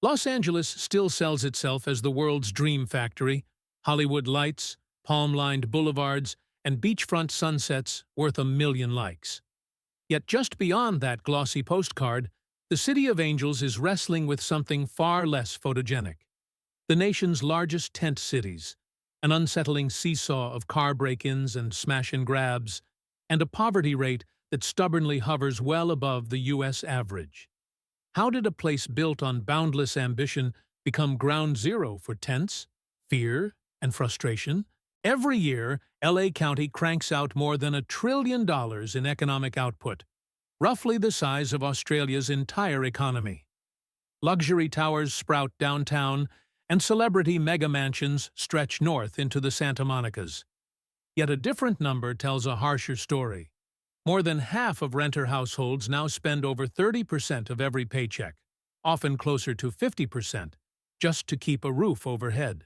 Los Angeles still sells itself as the world's dream factory, Hollywood lights, palm-lined boulevards, and beachfront sunsets worth a million likes. Yet just beyond that glossy postcard, the City of Angels is wrestling with something far less photogenic. The nation's largest tent cities, an unsettling seesaw of car break-ins and smash-and-grabs, and a poverty rate that stubbornly hovers well above the U.S. average. How did a place built on boundless ambition become ground zero for tents, fear, and frustration? Every year, L.A. County cranks out more than $1 trillion in economic output, roughly the size of Australia's entire economy. Luxury towers sprout downtown, and celebrity mega-mansions stretch north into the Santa Monicas. Yet a different number tells a harsher story. More than half of renter households now spend over 30% of every paycheck, often closer to 50%, just to keep a roof overhead.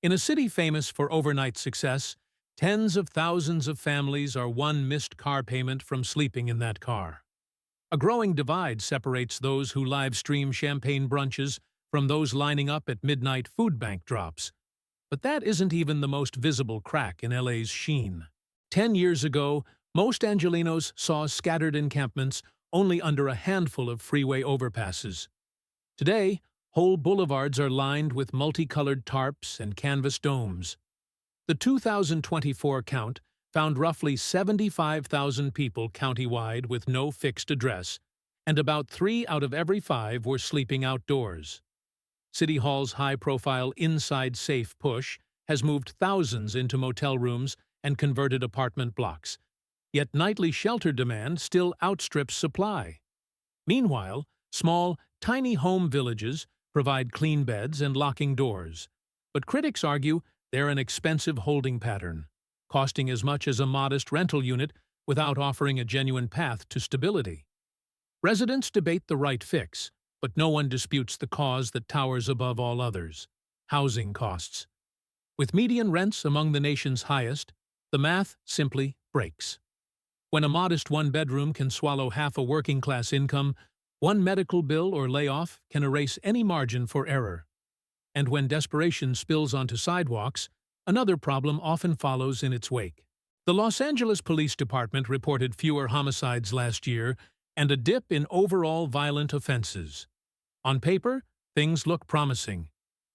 In a city famous for overnight success, tens of thousands of families are one missed car payment from sleeping in that car. A growing divide separates those who live-stream champagne brunches from those lining up at midnight food bank drops. But that isn't even the most visible crack in LA's sheen. 10 years ago, most Angelinos saw scattered encampments only under a handful of freeway overpasses. Today, whole boulevards are lined with multicolored tarps and canvas domes. The 2024 count found roughly 75,000 people countywide with no fixed address, and about 3 out of every 5 were sleeping outdoors. City Hall's high-profile Inside Safe push has moved thousands into motel rooms and converted apartment blocks, yet nightly shelter demand still outstrips supply. Meanwhile, small, tiny home villages provide clean beds and locking doors, but critics argue they're an expensive holding pattern, costing as much as a modest rental unit without offering a genuine path to stability. Residents debate the right fix, but no one disputes the cause that towers above all others: housing costs. With median rents among the nation's highest, the math simply breaks. When a modest one-bedroom can swallow half a working-class income, one medical bill or layoff can erase any margin for error. And when desperation spills onto sidewalks, another problem often follows in its wake. The Los Angeles Police Department reported fewer homicides last year and a dip in overall violent offenses. On paper, things look promising.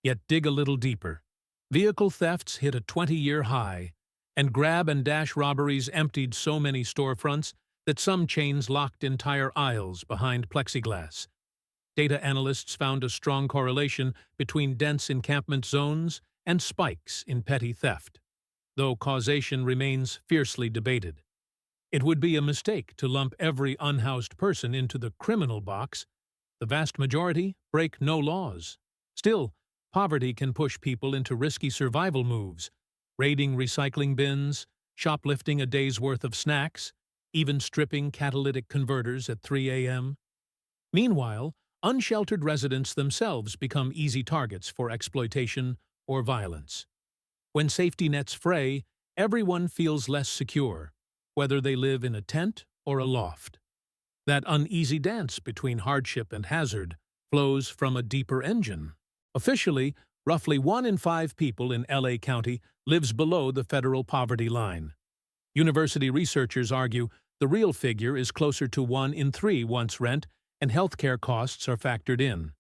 Yet dig a little deeper. Vehicle thefts hit a 20-year high, and grab-and-dash robberies emptied so many storefronts that some chains locked entire aisles behind plexiglass. Data analysts found a strong correlation between dense encampment zones and spikes in petty theft, though causation remains fiercely debated. It would be a mistake to lump every unhoused person into the criminal box. The vast majority break no laws. Still, poverty can push people into risky survival moves, raiding recycling bins, shoplifting a day's worth of snacks, even stripping catalytic converters at 3 a.m. Meanwhile, unsheltered residents themselves become easy targets for exploitation or violence. When safety nets fray, everyone feels less secure, whether they live in a tent or a loft. That uneasy dance between hardship and hazard flows from a deeper engine. Officially, roughly 1 in 5 people in LA County lives below the federal poverty line. University researchers argue the real figure is closer to 1 in 3 wants rent, and healthcare costs are factored in.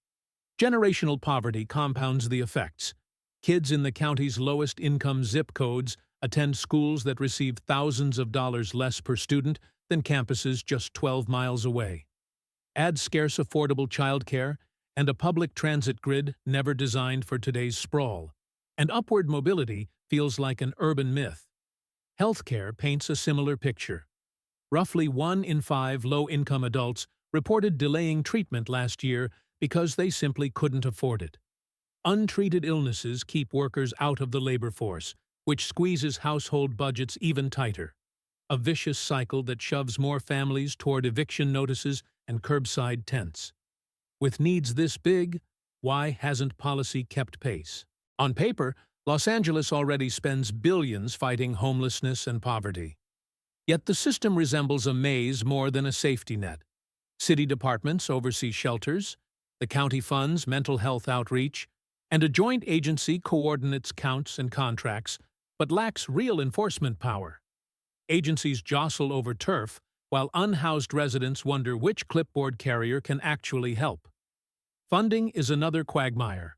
Generational poverty compounds the effects. Kids in the county's lowest income zip codes attend schools that receive thousands of dollars less per student than campuses just 12 miles away. Add scarce affordable childcare and a public transit grid never designed for today's sprawl, and upward mobility feels like an urban myth. Healthcare paints a similar picture. Roughly 1 in 5 low-income adults reported delaying treatment last year because they simply couldn't afford it. Untreated illnesses keep workers out of the labor force, which squeezes household budgets even tighter. A vicious cycle that shoves more families toward eviction notices and curbside tents. With needs this big, why hasn't policy kept pace? On paper, Los Angeles already spends billions fighting homelessness and poverty. Yet the system resembles a maze more than a safety net. City departments oversee shelters, The county funds mental health outreach, and a joint agency coordinates counts and contracts, but lacks real enforcement power. Agencies jostle over turf, while unhoused residents wonder which clipboard carrier can actually help. Funding is another quagmire.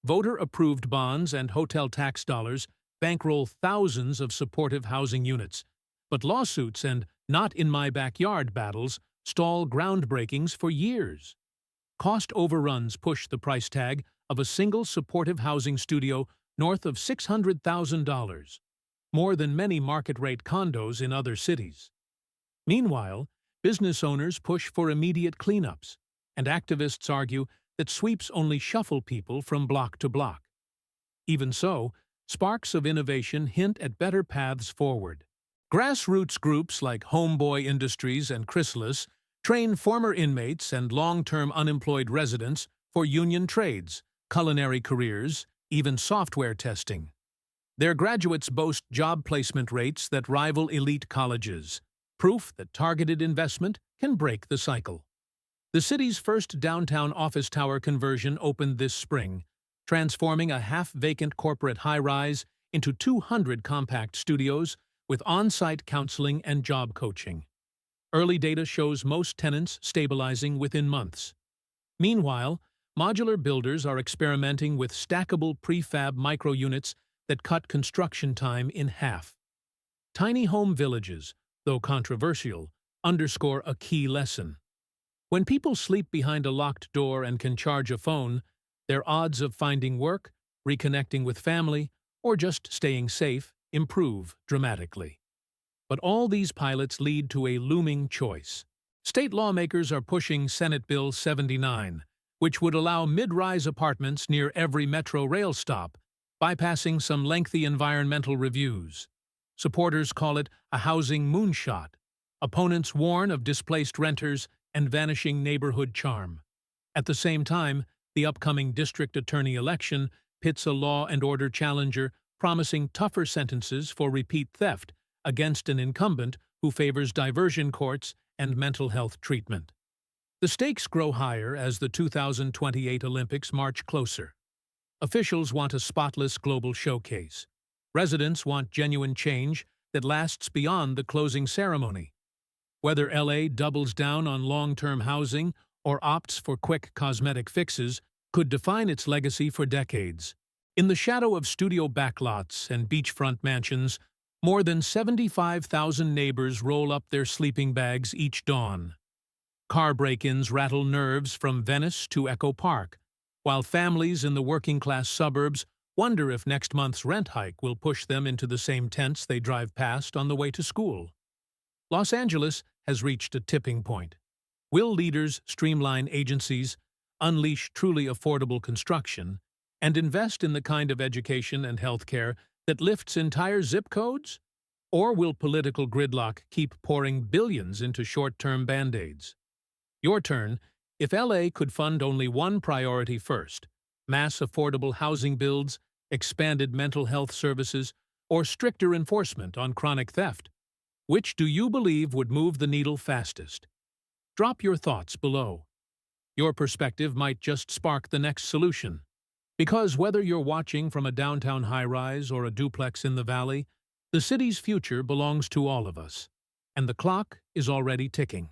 Voter-approved bonds and hotel tax dollars bankroll thousands of supportive housing units, but lawsuits and not-in-my-backyard battles stall groundbreakings for years. Cost overruns push the price tag of a single supportive housing studio north of $600,000, more than many market-rate condos in other cities. Meanwhile, business owners push for immediate cleanups, and activists argue that sweeps only shuffle people from block to block. Even so, sparks of innovation hint at better paths forward. Grassroots groups like Homeboy Industries and Chrysalis train former inmates and long-term unemployed residents for union trades, culinary careers, even software testing. Their graduates boast job placement rates that rival elite colleges, proof that targeted investment can break the cycle. The city's first downtown office tower conversion opened this spring, transforming a half-vacant corporate high-rise into 200 compact studios with on-site counseling and job coaching. Early data shows most tenants stabilizing within months. Meanwhile, modular builders are experimenting with stackable prefab micro-units that cut construction time in half. Tiny home villages, though controversial, underscore a key lesson. When people sleep behind a locked door and can charge a phone, their odds of finding work, reconnecting with family, or just staying safe improve dramatically. But all these pilots lead to a looming choice. State lawmakers are pushing Senate Bill 79, which would allow mid-rise apartments near every metro rail stop, bypassing some lengthy environmental reviews. Supporters call it a housing moonshot. Opponents warn of displaced renters and vanishing neighborhood charm. At the same time, the upcoming district attorney election pits a law and order challenger promising tougher sentences for repeat theft against an incumbent who favors diversion courts and mental health treatment. The stakes grow higher as the 2028 Olympics march closer. Officials want a spotless global showcase. Residents want genuine change that lasts beyond the closing ceremony. Whether LA doubles down on long-term housing or opts for quick cosmetic fixes could define its legacy for decades. In the shadow of studio backlots and beachfront mansions, more than 75,000 neighbors roll up their sleeping bags each dawn. Car break-ins rattle nerves from Venice to Echo Park, while families in the working-class suburbs wonder if next month's rent hike will push them into the same tents they drive past on the way to school. Los Angeles has reached a tipping point. Will leaders streamline agencies, unleash truly affordable construction, and invest in the kind of education and healthcare that lifts entire zip codes? Or will political gridlock keep pouring billions into short-term band-aids? Your turn. If LA could fund only one priority first, mass affordable housing builds, expanded mental health services, or stricter enforcement on chronic theft, which do you believe would move the needle fastest? Drop your thoughts below. Your perspective might just spark the next solution. Because whether you're watching from a downtown high-rise or a duplex in the valley, the city's future belongs to all of us, and the clock is already ticking.